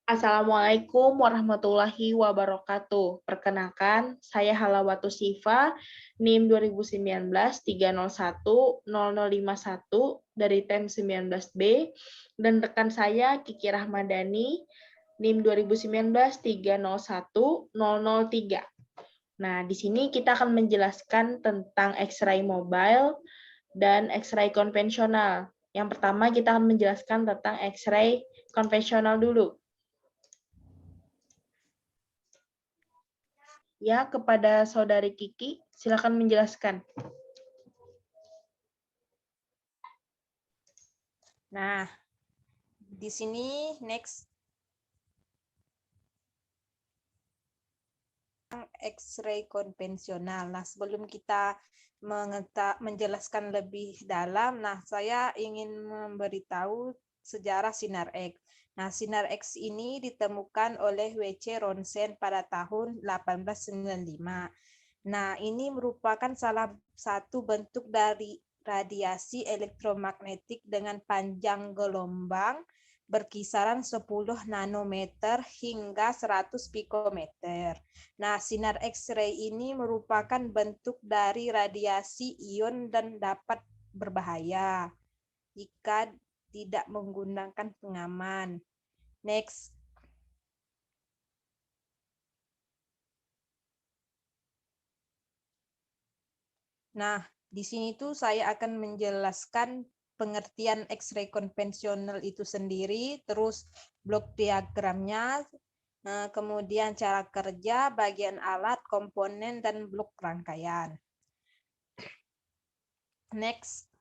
Assalamualaikum warahmatullahi wabarakatuh. Perkenalkan, saya Halawatu Sifa, NIM 2019-301-0051 dari TEM 19B, dan rekan saya Kiki Rahmadani, NIM 2019-301-003. Nah, di sini kita akan menjelaskan tentang X-ray mobile dan X-ray konvensional. Yang pertama kita akan menjelaskan tentang X-ray konvensional dulu. Ya, kepada Saudari Kiki, silakan menjelaskan. Nah, di sini next X-ray konvensional. Nah, sebelum kita menjelaskan lebih dalam, saya ingin memberitahu sejarah sinar X. Nah, sinar X ini ditemukan oleh W.C. Roentgen pada tahun 1895. Nah, ini merupakan salah satu bentuk dari radiasi elektromagnetik dengan panjang gelombang berkisaran 10 nanometer hingga 100 pikometer. Nah, sinar X-ray ini merupakan bentuk dari radiasi ion dan dapat berbahaya jika tidak menggunakan pengaman. Next. Nah, di sini tuh saya akan menjelaskan pengertian X-ray konvensional itu sendiri, terus blok diagramnya, kemudian cara kerja, bagian alat, komponen, dan blok rangkaian. Next.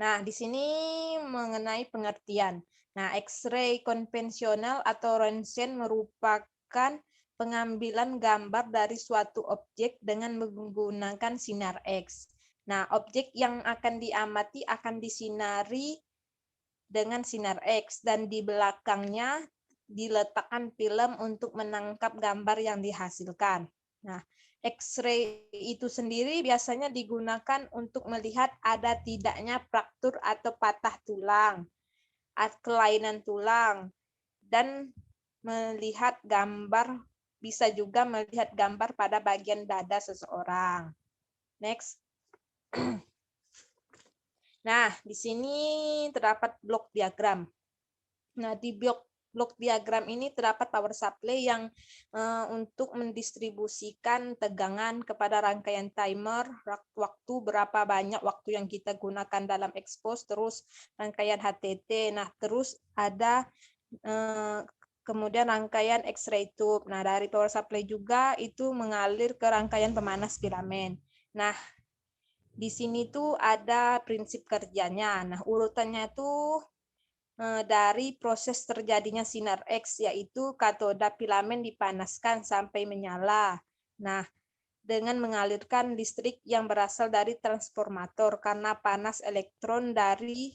Nah, di sini mengenai pengertian. Nah, X-ray konvensional atau Roentgen merupakan pengambilan gambar dari suatu objek dengan menggunakan sinar X. Nah, objek yang akan diamati akan disinari dengan sinar X dan di belakangnya diletakkan film untuk menangkap gambar yang dihasilkan. Nah, X-ray itu sendiri biasanya digunakan untuk melihat ada tidaknya fraktur atau patah tulang, kelainan tulang, dan melihat gambar, bisa juga melihat gambar pada bagian dada seseorang. Next. Nah, di sini terdapat blok diagram. Nah, di blok diagram ini terdapat power supply yang untuk mendistribusikan tegangan kepada rangkaian timer, waktu berapa banyak waktu yang kita gunakan dalam expose, terus rangkaian HTT. Nah, terus ada kemudian rangkaian X-ray tube. Nah, dari power supply juga itu mengalir ke rangkaian pemanas filamen. Nah, di sini tuh ada prinsip kerjanya. Nah, urutannya tuh dari proses terjadinya sinar X, yaitu katoda filamen dipanaskan sampai menyala. Nah, dengan mengalirkan listrik yang berasal dari transformator karena panas elektron dari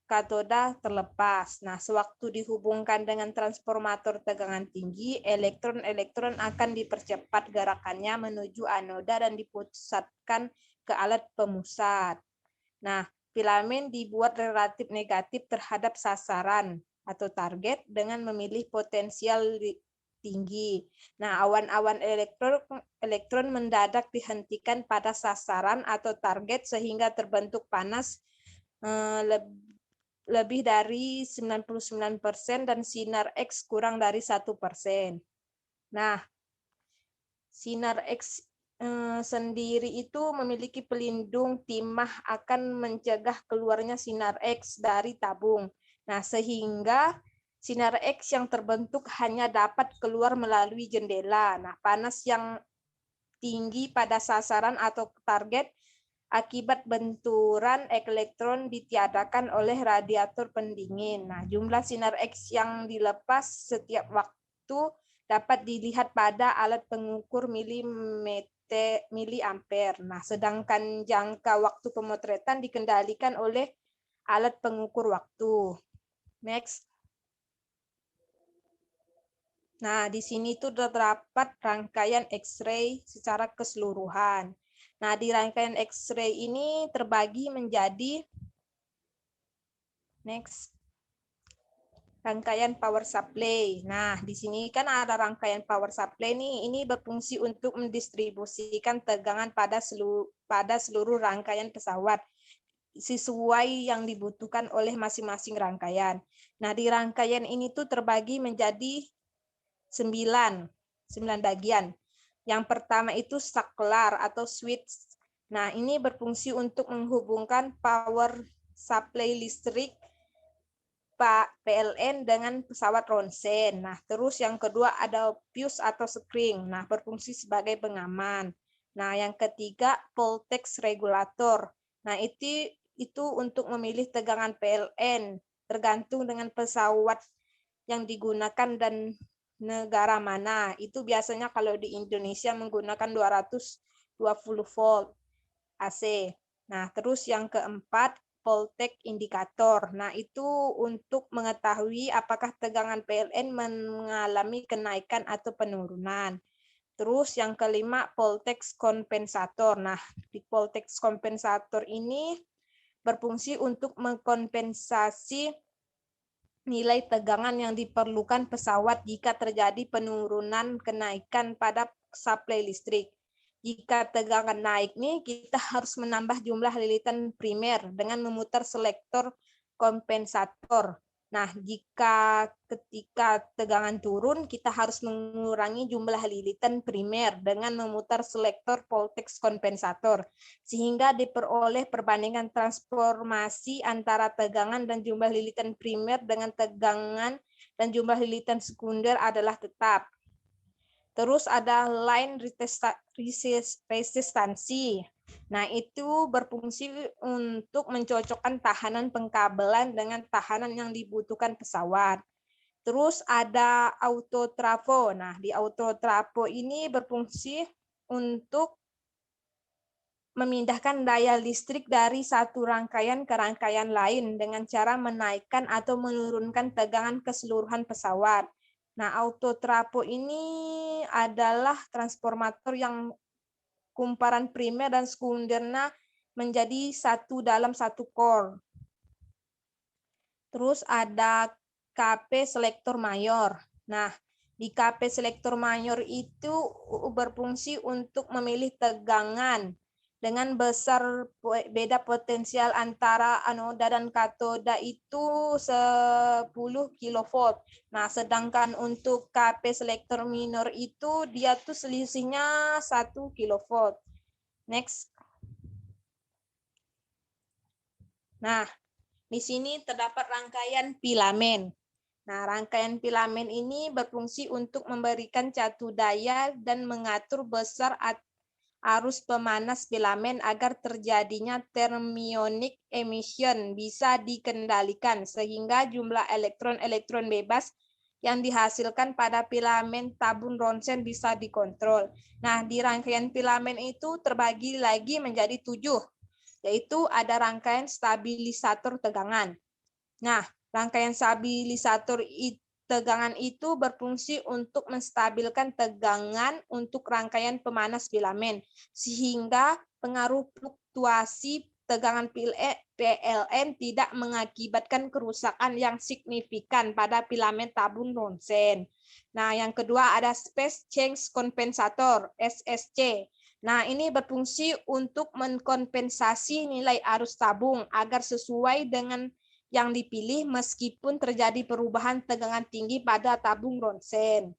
katoda terlepas. Nah, sewaktu dihubungkan dengan transformator tegangan tinggi, elektron-elektron akan dipercepat gerakannya menuju anoda dan dipusatkan ke alat pemusat. Nah, filamen dibuat relatif negatif terhadap sasaran atau target dengan memilih potensial tinggi. Nah, awan-awan elektron mendadak dihentikan pada sasaran atau target sehingga terbentuk panas lebih dari 99% dan sinar X kurang dari 1%. Nah, sinar X sendiri itu memiliki pelindung timah akan mencegah keluarnya sinar X dari tabung. Nah, sehingga sinar X yang terbentuk hanya dapat keluar melalui jendela. Nah, panas yang tinggi pada sasaran atau target akibat benturan elektron ditiadakan oleh radiator pendingin. Nah, jumlah sinar X yang dilepas setiap waktu dapat dilihat pada alat pengukur miliampere. Nah, sedangkan jangka waktu pemotretan dikendalikan oleh alat pengukur waktu. Next. Nah, di sini tuh terdapat rangkaian X-ray secara keseluruhan. Nah, di rangkaian X-ray ini terbagi menjadi next. rangkaian power supply. Nah, di sini kan ada rangkaian power supply nih. Ini berfungsi untuk mendistribusikan tegangan pada seluruh rangkaian pesawat sesuai yang dibutuhkan oleh masing-masing rangkaian. Nah, di rangkaian ini tuh terbagi menjadi 9 bagian. Yang pertama itu saklar atau switch. Nah, ini berfungsi untuk menghubungkan power supply listrik PLN dengan pesawat ronsen. Nah, terus yang kedua ada fuse atau spring. Nah, berfungsi sebagai pengaman. Nah, yang ketiga voltage regulator. Nah, itu untuk memilih tegangan PLN tergantung dengan pesawat yang digunakan dan negara mana. Itu biasanya kalau di Indonesia menggunakan 220 volt AC. Nah, terus yang keempat voltage indikator. Nah, itu untuk mengetahui apakah tegangan PLN mengalami kenaikan atau penurunan. Terus yang kelima voltage kompensator. Nah, di voltage kompensator ini berfungsi untuk mengkompensasi nilai tegangan yang diperlukan pesawat jika terjadi penurunan kenaikan pada suplai listrik. Jika tegangan naik nih, kita harus menambah jumlah lilitan primer dengan memutar selektor kompensator. Nah, jika ketika tegangan turun, kita harus mengurangi jumlah lilitan primer dengan memutar selektor voltage kompensator, sehingga diperoleh perbandingan transformasi antara tegangan dan jumlah lilitan primer dengan tegangan dan jumlah lilitan sekunder adalah tetap. Terus ada line resistansi. Nah, itu berfungsi untuk mencocokkan tahanan pengkabelan dengan tahanan yang dibutuhkan pesawat. Terus ada autotrafo. Nah, di autotrafo ini berfungsi untuk memindahkan daya listrik dari satu rangkaian ke rangkaian lain dengan cara menaikkan atau menurunkan tegangan keseluruhan pesawat. Nah, autotrafo ini adalah transformator yang kumparan primer dan sekundernya menjadi satu dalam satu core. Terus ada KP selektor mayor. Nah, di KP selektor mayor itu berfungsi untuk memilih tegangan dengan besar beda potensial antara anoda dan katoda itu 10 kilovolt. Nah, sedangkan untuk KP selektor minor itu dia tuh selisihnya 1 kilovolt. Next. Nah, di sini terdapat rangkaian filamen. Nah, rangkaian filamen ini berfungsi untuk memberikan catu daya dan mengatur besar arus pemanas filamen agar terjadinya thermionic emission bisa dikendalikan sehingga jumlah elektron-elektron bebas yang dihasilkan pada filamen tabung ronsen bisa dikontrol. Nah, di rangkaian filamen itu terbagi lagi menjadi 7, yaitu ada rangkaian stabilisator tegangan. Nah, rangkaian stabilisator tegangan itu berfungsi untuk menstabilkan tegangan untuk rangkaian pemanas filamen, sehingga pengaruh fluktuasi tegangan PLN tidak mengakibatkan kerusakan yang signifikan pada filamen tabung ronsen. Nah, yang kedua ada Space Change Compensator, SSC. Nah, ini berfungsi untuk mengkompensasi nilai arus tabung agar sesuai dengan yang dipilih meskipun terjadi perubahan tegangan tinggi pada tabung ronsen.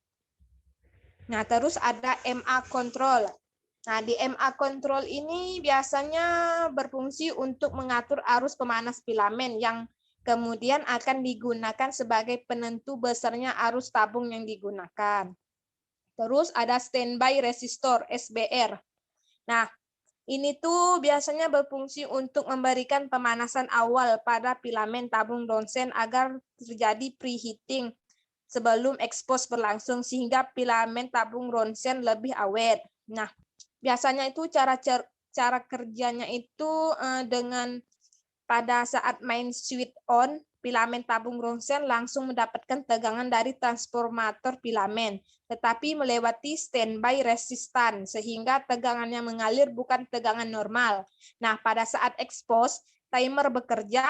Nah, terus ada MA control. Nah, di MA control ini biasanya berfungsi untuk mengatur arus pemanas filamen yang kemudian akan digunakan sebagai penentu besarnya arus tabung yang digunakan. Terus ada standby resistor, SBR. Nah, ini tuh biasanya berfungsi untuk memberikan pemanasan awal pada filamen tabung ronsen agar terjadi preheating sebelum ekspos berlangsung sehingga filamen tabung ronsen lebih awet. Nah, biasanya itu cara kerjanya itu dengan pada saat main switch on, filamen tabung ronsen langsung mendapatkan tegangan dari transformator filamen, tetapi melewati standby resistan, sehingga tegangannya mengalir bukan tegangan normal. Nah, pada saat expose, timer bekerja,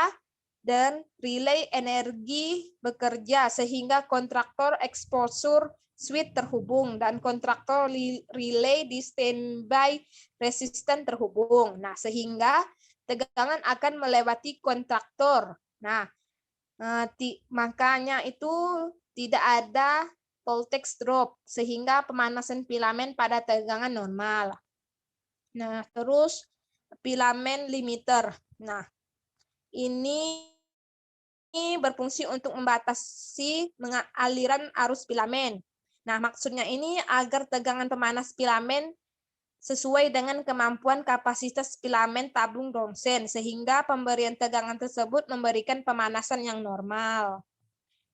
dan relay energi bekerja sehingga kontraktor exposure switch terhubung dan kontraktor relay di standby resisten terhubung. Nah, sehingga tegangan akan melewati kontraktor. Nah, makanya itu tidak ada voltage drop sehingga pemanasan filamen pada tegangan normal. Nah, terus filamen limiter. Nah, ini berfungsi untuk membatasi aliran arus filamen. Nah, maksudnya ini agar tegangan pemanas filamen sesuai dengan kemampuan kapasitas filamen tabung ronsen, sehingga pemberian tegangan tersebut memberikan pemanasan yang normal.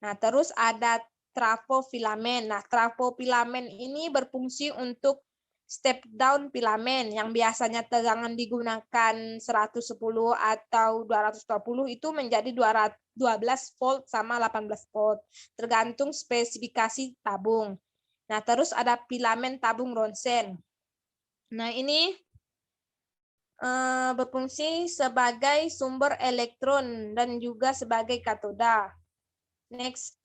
Nah, terus ada trafo filamen. Nah, trafo filamen ini berfungsi untuk step down filamen yang biasanya tegangan digunakan 110 atau 220 itu menjadi 12 volt sama 18 volt, tergantung spesifikasi tabung. Nah, terus ada filamen tabung ronsen. Nah, ini berfungsi sebagai sumber elektron dan juga sebagai katoda. Next.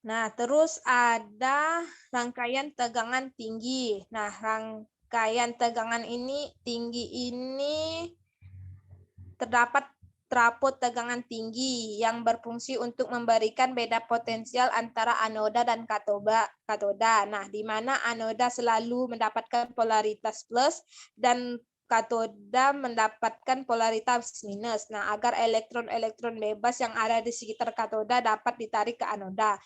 Nah, terus ada rangkaian tegangan tinggi. Nah, rangkaian tegangan tinggi ini terdapat trafo tegangan tinggi yang berfungsi untuk memberikan beda potensial antara anoda dan katoda. Nah, di mana anoda selalu mendapatkan polaritas plus dan katoda mendapatkan polaritas minus. Nah, agar elektron-elektron bebas yang ada di sekitar katoda dapat ditarik ke anoda.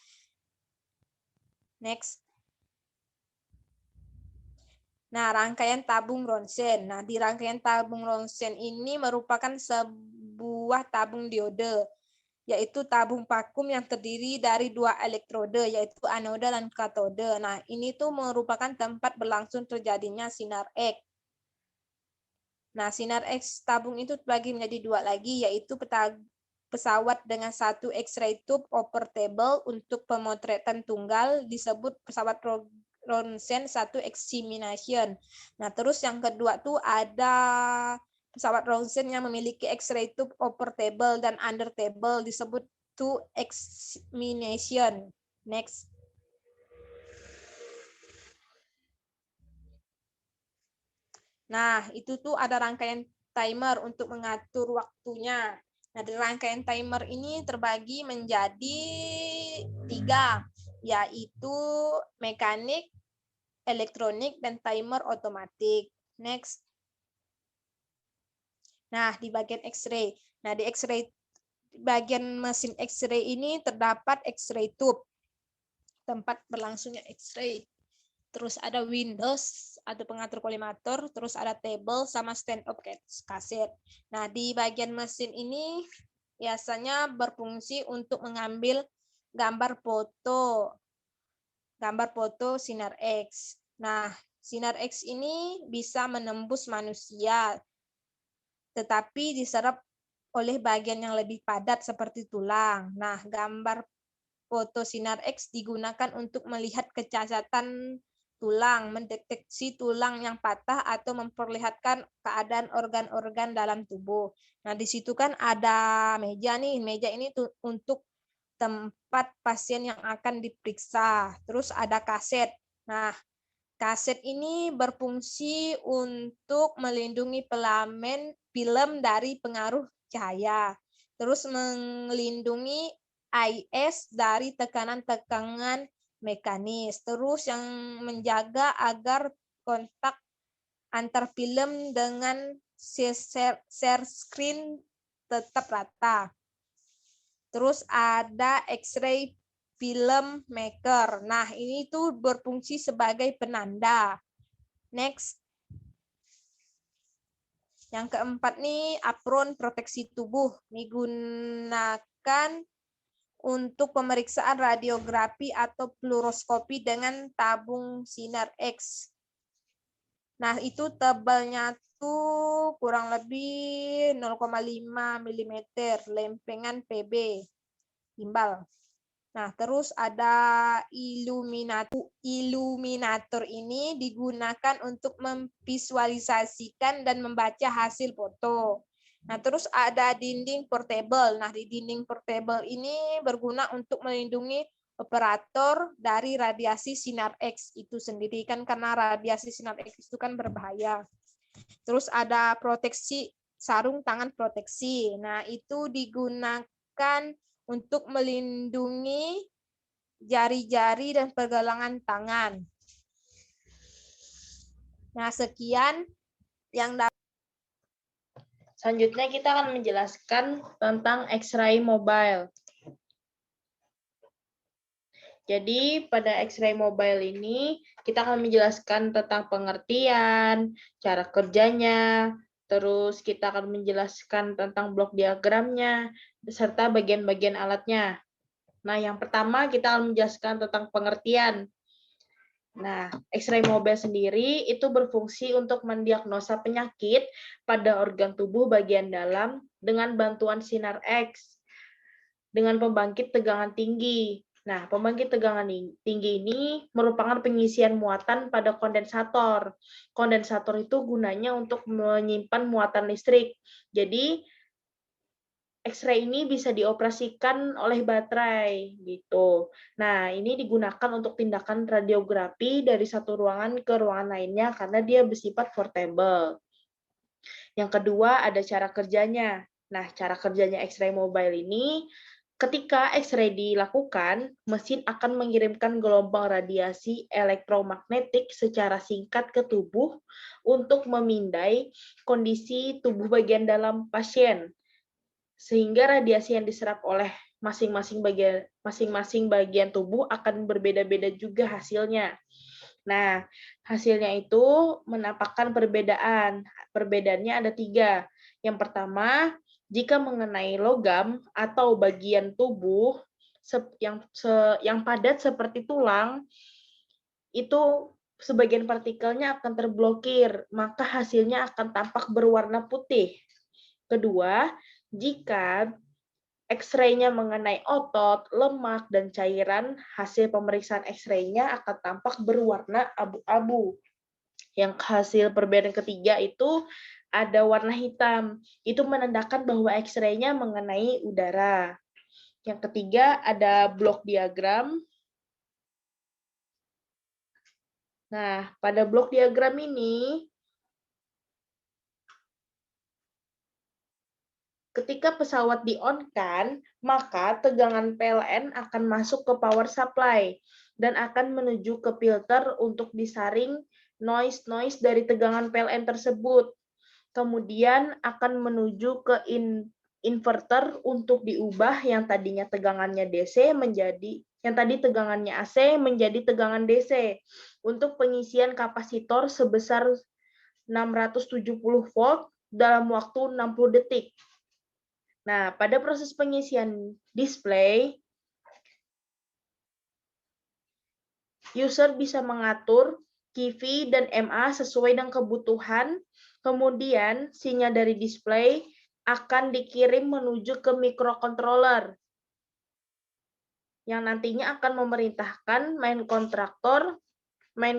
Next. Nah, rangkaian tabung ronsen. Nah, di rangkaian tabung ronsen ini merupakan sebuah tabung diode, yaitu tabung vakum yang terdiri dari dua elektrode, yaitu anoda dan katode. Nah, ini tuh merupakan tempat berlangsung terjadinya sinar X. Nah, sinar X tabung itu terbagi menjadi dua lagi, yaitu pesawat dengan satu X-ray tube operable untuk pemotretan tunggal disebut pesawat ronsen satu examination. Nah, terus yang kedua tuh ada pesawat ronsen yang memiliki X-ray tube operable dan undertable disebut two examination. Next. Nah, itu tuh ada rangkaian timer untuk mengatur waktunya. Nah, di rangkaian timer ini terbagi menjadi 3, yaitu mekanik, elektronik, dan timer otomatik. Next. Nah, di bagian X-ray. Nah, di X-ray bagian mesin X-ray ini terdapat X-ray tube, tempat berlangsungnya X-ray. Terus ada Windows atau pengatur kolimator, terus ada table sama stand up kaset. Nah, di bagian mesin ini biasanya berfungsi untuk mengambil gambar foto sinar X. Nah, sinar X ini bisa menembus manusia, tetapi diserap oleh bagian yang lebih padat seperti tulang. Nah, gambar foto sinar X digunakan untuk melihat kecacatan tulang, mendeteksi tulang yang patah atau memperlihatkan keadaan organ-organ dalam tubuh. Nah, di situ kan ada meja nih. Meja ini untuk tempat pasien yang akan diperiksa. Terus ada kaset. Nah, kaset ini berfungsi untuk melindungi film dari pengaruh cahaya. Terus melindungi IS dari tekanan-tekanan mekanis. Terus yang menjaga agar kontak antar film dengan share screen tetap rata. Terus ada X-ray film maker. Nah, ini tuh berfungsi sebagai penanda. Next. Yang keempat nih, apron proteksi tubuh. Digunakan untuk pemeriksaan radiografi atau fluoroskopi dengan tabung sinar X. Nah, itu tebalnya tuh kurang lebih 0,5 mm, lempengan PB, timbal. Nah, terus ada illuminator. Illuminator ini digunakan untuk memvisualisasikan dan membaca hasil foto. Nah, terus ada dinding portable. Nah, di dinding portable ini berguna untuk melindungi operator dari radiasi sinar X itu sendiri, kan karena radiasi sinar X itu kan berbahaya. Terus ada proteksi, sarung tangan proteksi. Nah, itu digunakan untuk melindungi jari-jari dan pergelangan tangan. Nah, sekian yang dapat. Selanjutnya kita akan menjelaskan tentang X-ray mobile. Jadi pada X-ray mobile ini kita akan menjelaskan tentang pengertian, cara kerjanya, terus kita akan menjelaskan tentang blok diagramnya, beserta bagian-bagian alatnya. Nah, yang pertama kita akan menjelaskan tentang pengertian. Nah, X-ray mobile sendiri itu berfungsi untuk mendiagnosa penyakit pada organ tubuh bagian dalam dengan bantuan sinar X dengan pembangkit tegangan tinggi. Nah, pembangkit tegangan tinggi ini merupakan pengisian muatan pada kondensator. Kondensator itu gunanya untuk menyimpan muatan listrik. Jadi, X-ray ini bisa dioperasikan oleh baterai gitu. Nah, ini digunakan untuk tindakan radiografi dari satu ruangan ke ruangan lainnya karena dia bersifat portable. Yang kedua ada cara kerjanya. Nah, cara kerjanya X-ray mobile ini ketika X-ray dilakukan, mesin akan mengirimkan gelombang radiasi elektromagnetik secara singkat ke tubuh untuk memindai kondisi tubuh bagian dalam pasien sehingga radiasi yang diserap oleh masing-masing bagian tubuh akan berbeda-beda juga hasilnya. Nah, hasilnya itu menampakkan perbedaan. Perbedaannya ada 3. Yang pertama, jika mengenai logam atau bagian tubuh yang padat seperti tulang, itu sebagian partikelnya akan terblokir, maka hasilnya akan tampak berwarna putih. Kedua, jika X-ray-nya mengenai otot, lemak, dan cairan, hasil pemeriksaan X-ray-nya akan tampak berwarna abu-abu. Yang hasil perbedaan ketiga itu ada warna hitam. Itu menandakan bahwa X-ray-nya mengenai udara. Yang ketiga ada blok diagram. Nah, pada blok diagram ini, ketika pesawat di-on-kan, maka tegangan PLN akan masuk ke power supply dan akan menuju ke filter untuk disaring noise dari tegangan PLN tersebut. Kemudian akan menuju ke inverter untuk diubah yang tadinya tegangannya DC yang tadi tegangannya AC menjadi tegangan DC untuk pengisian kapasitor sebesar 670 volt dalam waktu 60 detik. Nah, pada proses pengisian display, user bisa mengatur QV dan MA sesuai dengan kebutuhan. Kemudian, sinyal dari display akan dikirim menuju ke microcontroller yang nantinya akan memerintahkan main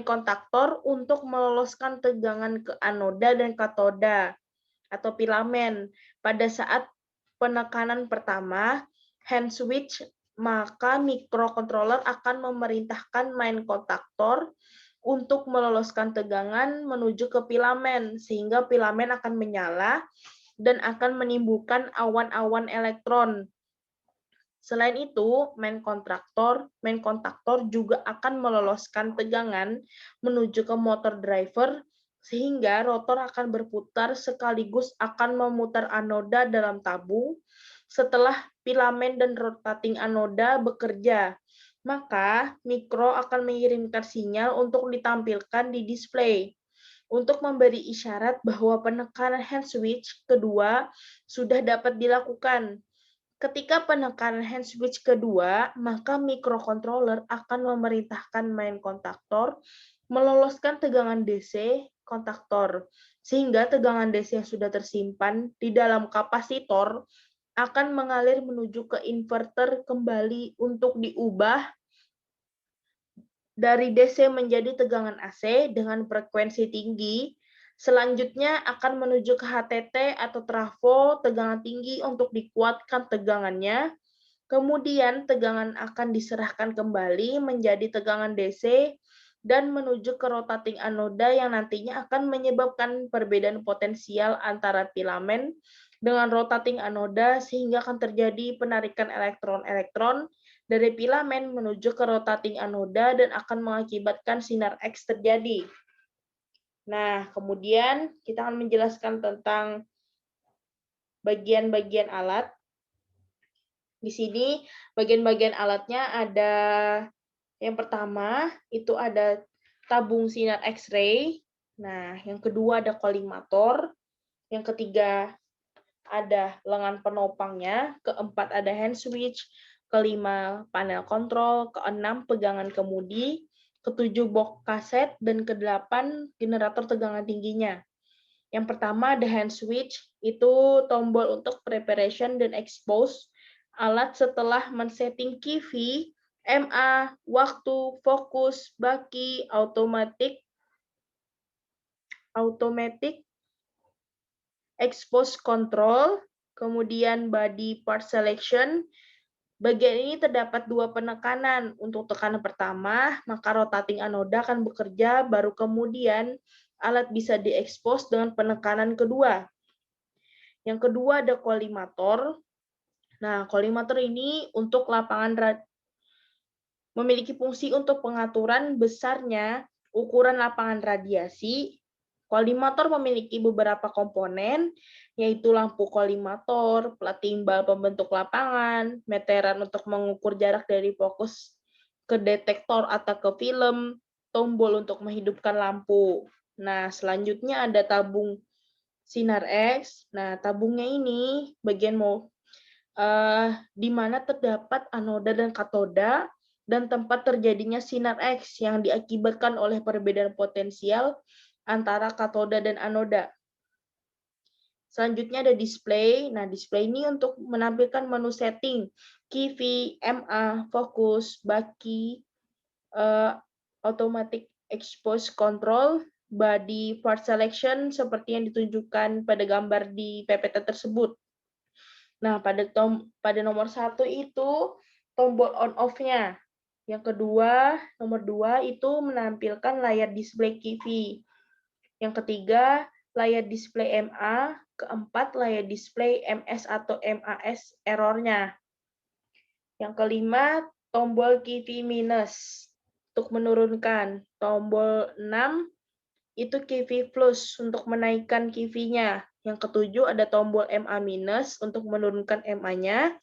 kontaktor untuk meloloskan tegangan ke anoda dan katoda atau filamen. Pada saat penekanan pertama, hand switch, maka microcontroller akan memerintahkan main kontaktor untuk meloloskan tegangan menuju ke filamen, sehingga filamen akan menyala dan akan menimbulkan awan-awan elektron. Selain itu, main kontaktor juga akan meloloskan tegangan menuju ke motor driver sehingga rotor akan berputar sekaligus akan memutar anoda dalam tabung. Setelah filamen dan rotating anoda bekerja, maka mikro akan mengirimkan sinyal untuk ditampilkan di display untuk memberi isyarat bahwa penekanan hand switch kedua sudah dapat dilakukan. Ketika penekanan hand switch kedua, maka microcontroller akan memerintahkan main kontaktor meloloskan tegangan DC kontaktor, sehingga tegangan DC yang sudah tersimpan di dalam kapasitor akan mengalir menuju ke inverter kembali untuk diubah dari DC menjadi tegangan AC dengan frekuensi tinggi. Selanjutnya akan menuju ke HTT atau trafo tegangan tinggi untuk dikuatkan tegangannya. Kemudian tegangan akan diserahkan kembali menjadi tegangan DC dan menuju ke rotating anoda yang nantinya akan menyebabkan perbedaan potensial antara filamen dengan rotating anoda sehingga akan terjadi penarikan elektron-elektron dari filamen menuju ke rotating anoda dan akan mengakibatkan sinar X terjadi. Nah, kemudian kita akan menjelaskan tentang bagian-bagian alat. Di sini bagian-bagian alatnya ada yang pertama itu ada tabung sinar X-ray. Nah, yang kedua ada kolimator. Yang ketiga ada lengan penopangnya. Keempat ada hand switch. Kelima panel kontrol. Keenam pegangan kemudi. Ketujuh box kaset. Dan kedelapan generator tegangan tingginya. Yang pertama ada hand switch, itu tombol untuk preparation dan expose alat setelah men-setting QV, MA, waktu, fokus, baki, automatic expose control, kemudian body part selection. Bagian ini terdapat dua penekanan. Untuk tekanan pertama, maka rotating anoda akan bekerja, baru kemudian alat bisa diekspos dengan penekanan kedua. Yang kedua ada kolimator. Nah, kolimator ini untuk memiliki fungsi untuk pengaturan besarnya ukuran lapangan radiasi. Kolimator memiliki beberapa komponen, yaitu lampu kolimator, plat timbal pembentuk lapangan, meteran untuk mengukur jarak dari fokus ke detektor atau ke film, tombol untuk menghidupkan lampu. Nah, selanjutnya ada tabung sinar X. Nah, tabungnya ini bagian di mana terdapat anoda dan katoda dan tempat terjadinya sinar X yang diakibatkan oleh perbedaan potensial antara katoda dan anoda. Selanjutnya ada display. Nah, display ini untuk menampilkan menu setting, QV, MA, fokus, baki, automatic expose control, body part selection seperti yang ditunjukkan pada gambar di PPT tersebut. Nah, pada nomor 1 itu tombol on off-nya. Yang kedua, nomor 2 itu menampilkan layar display QV. Yang ketiga, layar display MA. Keempat, layar display MS atau MAS error-nya. Yang kelima, tombol QV minus untuk menurunkan. Tombol 6 itu QV plus untuk menaikkan QV-nya. Yang ketujuh ada tombol MA minus untuk menurunkan MA-nya.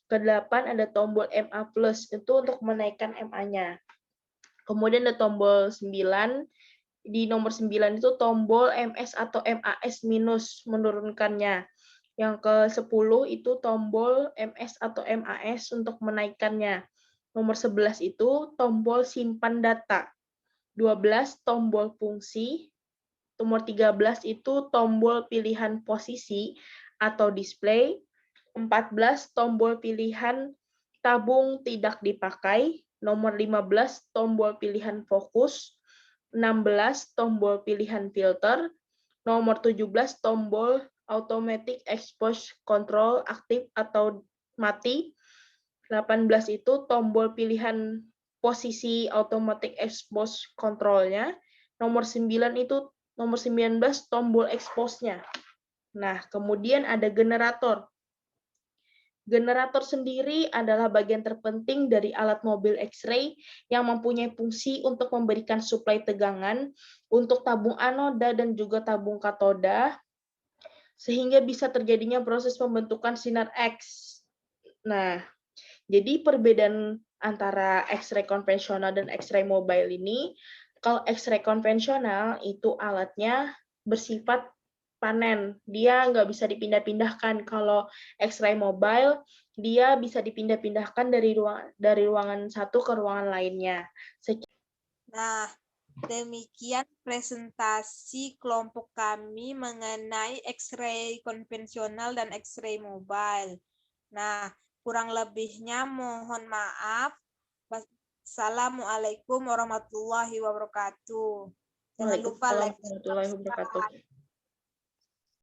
Kedelapan ada tombol MA plus itu untuk menaikkan MA-nya. Kemudian ada tombol 9. Di nomor 9 itu tombol MS atau MAS minus menurunkannya. Yang ke-10 itu tombol MS atau MAS untuk menaikkannya. Nomor 11 itu tombol simpan data. 12 tombol fungsi. Nomor 13 itu tombol pilihan posisi atau display. 14 tombol pilihan tabung tidak dipakai. Nomor 15 tombol pilihan fokus. 16 tombol pilihan filter. Nomor 17 tombol automatic expose control aktif atau mati. 18 itu tombol pilihan posisi automatic expose control-nya. Nomor 19 tombol expose-nya. Nah, kemudian ada generator. Generator sendiri adalah bagian terpenting dari alat mobil X-ray yang mempunyai fungsi untuk memberikan suplai tegangan untuk tabung anoda dan juga tabung katoda, sehingga bisa terjadinya proses pembentukan sinar X. Nah, jadi perbedaan antara X-ray konvensional dan X-ray mobile ini, kalau X-ray konvensional itu alatnya bersifat panen, dia nggak bisa dipindah-pindahkan. Kalau X-ray mobile, dia bisa dipindah-pindahkan dari ruangan satu ke ruangan lainnya. Nah, demikian presentasi kelompok kami mengenai X-ray konvensional dan X-ray mobile. Nah, kurang lebihnya mohon maaf. Wassalamualaikum warahmatullahi wabarakatuh. Jangan lupa Waalaikumsalam like dan warahmatullahi subscribe. wabarakatuh.